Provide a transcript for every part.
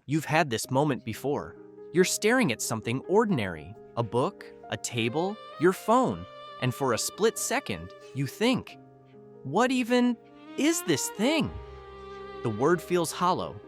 You've had this moment before. You're staring at something ordinary, a book, a table, your phone, and for a split second, you think, what even is this thing? The word feels hollow,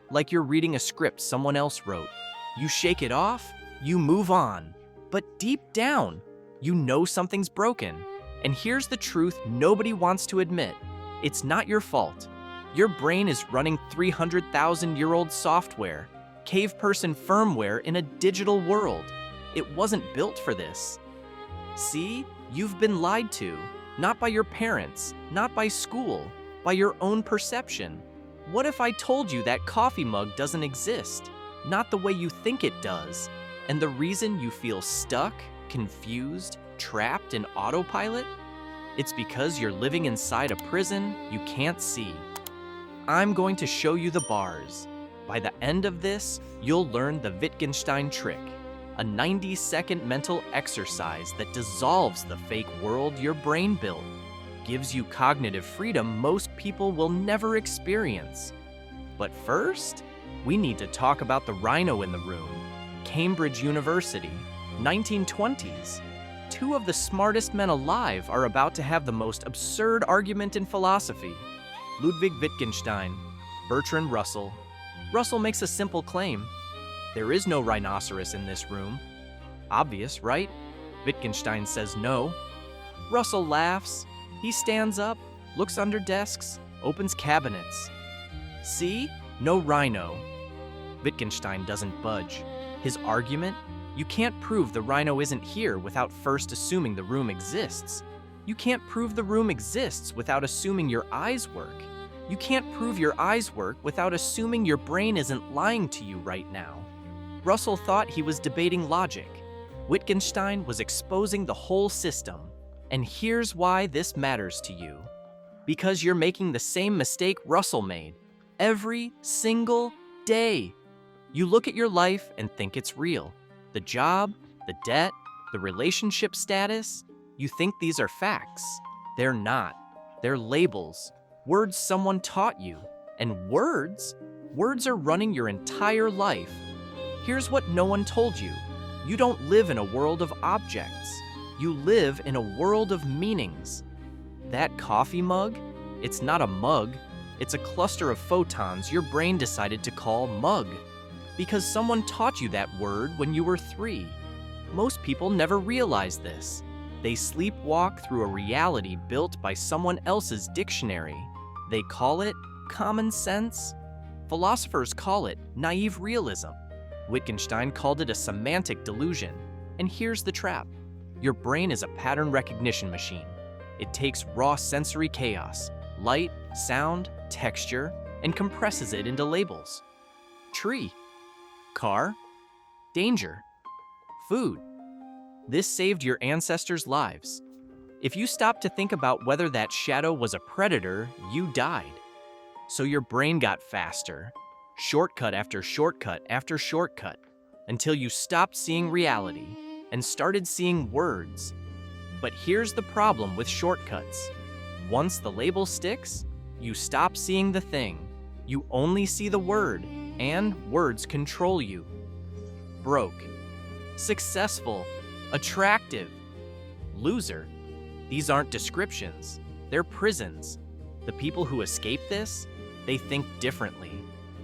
like you're reading a script someone else wrote. You shake it off, you move on, but deep down, you know something's broken. And here's the truth nobody wants to admit. It's not your fault. Your brain is running 300,000-year-old software, cave person firmware in a digital world. It wasn't built for this. See, you've been lied to, not by your parents, not by school, by your own perception. What if I told you that coffee mug doesn't exist, not the way you think it does, and the reason you feel stuck, confused, trapped in autopilot? It's because you're living inside a prison you can't see. I'm going to show you the bars. By the end of this, you'll learn the Wittgenstein trick, a 90-second mental exercise that dissolves the fake world your brain built, gives you cognitive freedom most people will never experience. But first, we need to talk about the rhino in the room. Cambridge University, 1920s. Two of the smartest men alive are about to have the most absurd argument in philosophy. Ludwig Wittgenstein, Bertrand Russell. Russell makes a simple claim. There is no rhinoceros in this room. Obvious, right? Wittgenstein says no. Russell laughs. He stands up, looks under desks, opens cabinets. See? No rhino. Wittgenstein doesn't budge. His argument? You can't prove the rhino isn't here without first assuming the room exists. You can't prove the room exists without assuming your eyes work. You can't prove your eyes work without assuming your brain isn't lying to you right now. Russell thought he was debating logic. Wittgenstein was exposing the whole system. And here's why this matters to you. Because you're making the same mistake Russell made every single day. You look at your life and think it's real. The job, the debt, the relationship status, you think these are facts. They're not. They're labels, words someone taught you. And words are running your entire life. Here's what no one told you. You don't live in a world of objects. You live in a world of meanings. That coffee mug, it's not a mug. It's a cluster of photons your brain decided to call mug. Because someone taught you that word when you were 3. Most people never realize this. They sleepwalk through a reality built by someone else's dictionary. They call it common sense. Philosophers call it naive realism. Wittgenstein called it a semantic delusion. And here's the trap. Your brain is a pattern recognition machine. It takes raw sensory chaos, light, sound, texture, and compresses it into labels. Tree, car, danger, food. This saved your ancestors' lives. If you stopped to think about whether that shadow was a predator, you died. So your brain got faster, shortcut after shortcut after shortcut, until you stopped seeing reality and started seeing words. But here's the problem with shortcuts. Once the label sticks, you stop seeing the thing. You only see the word, and words control you. Broke, successful, attractive, loser. These aren't descriptions. They're prisons. The people who escape this, they think differently.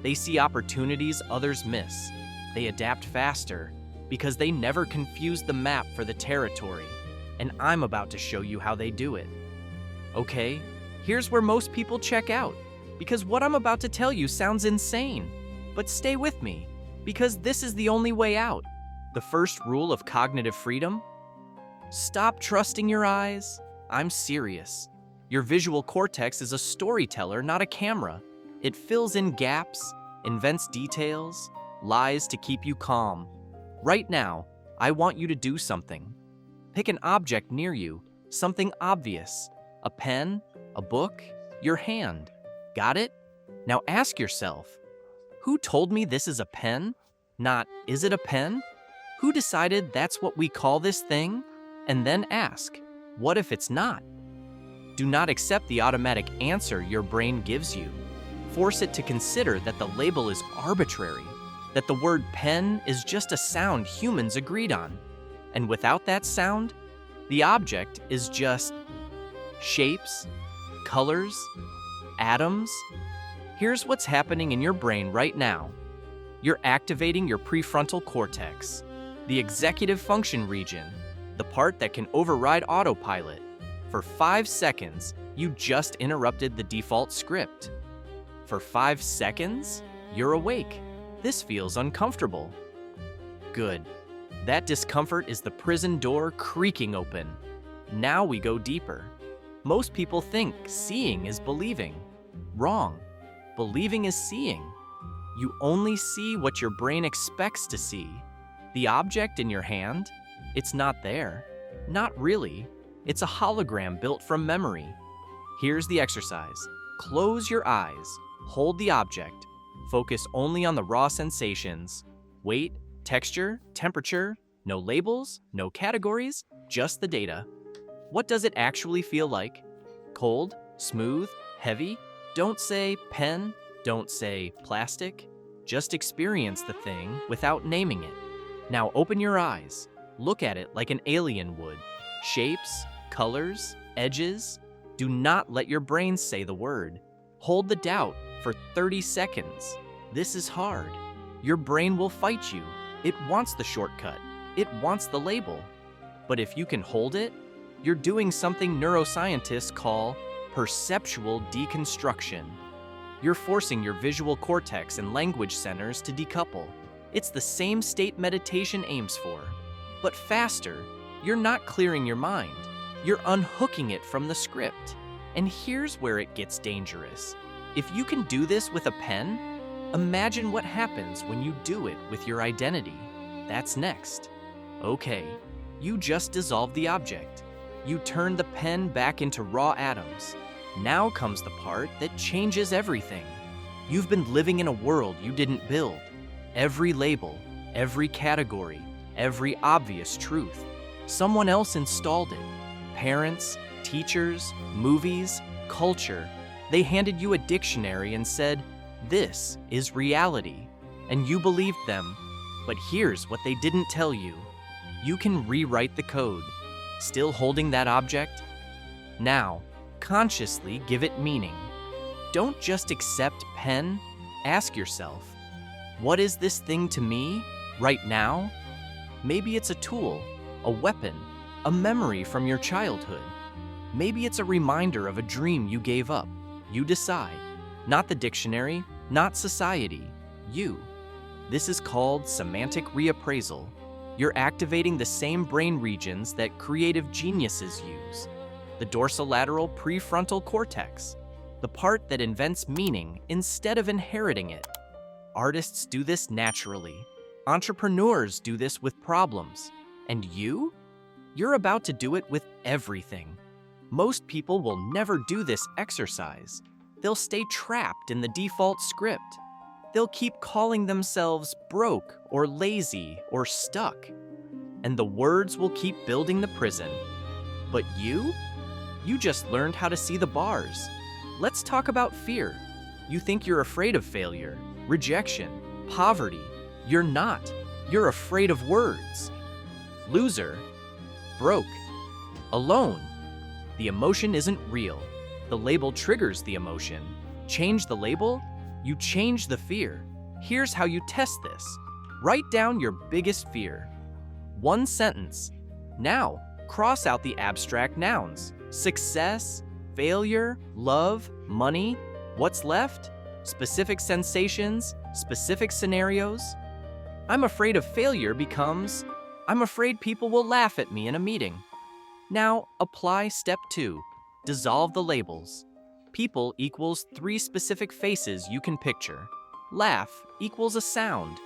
They see opportunities others miss. They adapt faster because they never confuse the map for the territory. And I'm about to show you how they do it. Okay, here's where most people check out, because what I'm about to tell you sounds insane. But stay with me, because this is the only way out. The first rule of cognitive freedom? Stop trusting your eyes. I'm serious. Your visual cortex is a storyteller, not a camera. It fills in gaps, invents details, lies to keep you calm. Right now, I want you to do something. Pick an object near you, something obvious. A pen, a book, your hand. Got it? Now ask yourself, who told me this is a pen? Not, is it a pen? Who decided that's what we call this thing? And then ask, what if it's not? Do not accept the automatic answer your brain gives you. Force it to consider that the label is arbitrary. that the word pen is just a sound humans agreed on. And without that sound, the object is just shapes, colors, atoms. Here's what's happening in your brain right now. You're activating your prefrontal cortex, the executive function region, the part that can override autopilot. For 5 seconds, you just interrupted the default script. For 5 seconds, you're awake. This feels uncomfortable. Good. That discomfort is the prison door creaking open. Now we go deeper. Most people think seeing is believing. Wrong. Believing is seeing. You only see what your brain expects to see. The object in your hand, it's not there. Not really. It's a hologram built from memory. Here's the exercise. Close your eyes. Hold the object. Focus only on the raw sensations. Weight, texture, temperature, no labels, no categories, just the data. What does it actually feel like? Cold, smooth, heavy? Don't say pen, don't say plastic. Just experience the thing without naming it. Now open your eyes. Look at it like an alien would. Shapes, colors, edges. Do not let your brain say the word. Hold the doubt for 30 seconds. This is hard. Your brain will fight you. It wants the shortcut. It wants the label. But if you can hold it, you're doing something neuroscientists call perceptual deconstruction. You're forcing your visual cortex and language centers to decouple. It's the same state meditation aims for. But faster, you're not clearing your mind. You're unhooking it from the script. And here's where it gets dangerous. If you can do this with a pen, imagine what happens when you do it with your identity. That's next. Okay, you just dissolved the object. You turned the pen back into raw atoms. Now comes the part that changes everything. You've been living in a world you didn't build. Every label, every category, every obvious truth. Someone else installed it. Parents, teachers, movies, culture. They handed you a dictionary and said, "This is reality." And you believed them. But here's what they didn't tell you. You can rewrite the code. Still holding that object? Now, consciously give it meaning. Don't just accept pen. Ask yourself, what is this thing to me right now? Maybe it's a tool, a weapon, a memory from your childhood. Maybe it's a reminder of a dream you gave up. You decide. Not the dictionary, not society. You. This is called semantic reappraisal. You're activating the same brain regions that creative geniuses use. The dorsolateral prefrontal cortex, the part that invents meaning instead of inheriting it. Artists do this naturally. Entrepreneurs do this with problems. And you? You're about to do it with everything. Most people will never do this exercise. They'll stay trapped in the default script. They'll keep calling themselves broke or lazy or stuck. And the words will keep building the prison. But you? You just learned how to see the bars. Let's talk about fear. You think you're afraid of failure, rejection, poverty. You're not. You're afraid of words. Loser, broke, alone. The emotion isn't real. The label triggers the emotion. Change the label, you change the fear. Here's how you test this. Write down your biggest fear. 1 sentence. Now, cross out the abstract nouns. Success, failure, love, money. What's left? Specific sensations, specific scenarios. I'm afraid of failure becomes, I'm afraid people will laugh at me in a meeting. Now, apply step 2. Dissolve the labels. People equals 3 specific faces you can picture. Laugh equals a sound,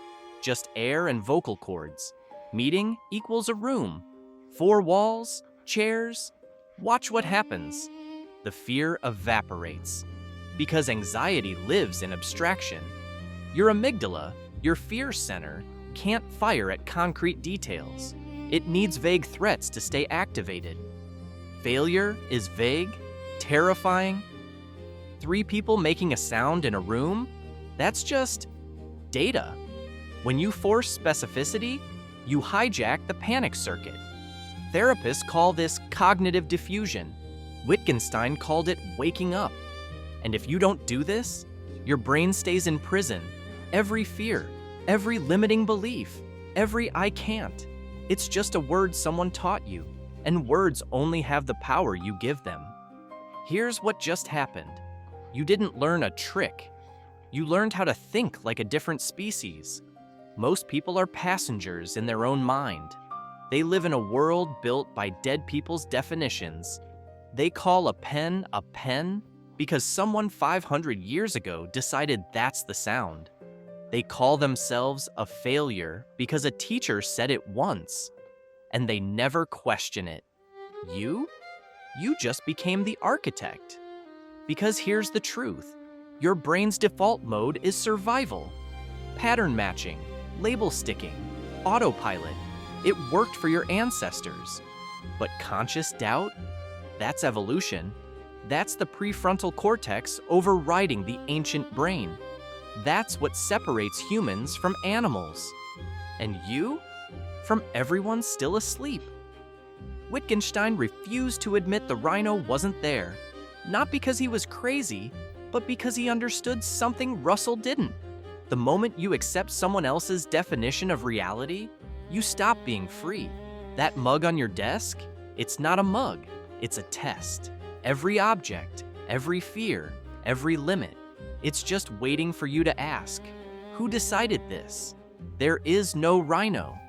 just air and vocal cords. Meeting equals a room. 4 walls, chairs. Watch what happens. The fear evaporates. Because anxiety lives in abstraction. Your amygdala, your fear center, can't fire at concrete details. It needs vague threats to stay activated. Failure is vague, terrifying. 3 people making a sound in a room? That's just data. When you force specificity, you hijack the panic circuit. Therapists call this cognitive diffusion. Wittgenstein called it waking up. And if you don't do this, your brain stays in prison. Every fear, every limiting belief, every I can't. It's just a word someone taught you, and words only have the power you give them. Here's what just happened. You didn't learn a trick. You learned how to think like a different species. Most people are passengers in their own mind. They live in a world built by dead people's definitions. They call a pen because someone 500 years ago decided that's the sound. They call themselves a failure because a teacher said it once, and they never question it. You just became the architect. Because here's the truth. Your brain's default mode is survival. Pattern matching, label sticking, autopilot. It worked for your ancestors. But conscious doubt? That's evolution. That's the prefrontal cortex overriding the ancient brain. That's what separates humans from animals. And you? From everyone still asleep. Wittgenstein refused to admit the rhino wasn't there, not because he was crazy, but because he understood something Russell didn't. The moment you accept someone else's definition of reality, you stop being free. That mug on your desk, it's not a mug, it's a test. Every object, every fear, every limit, it's just waiting for you to ask, who decided this? There is no rhino.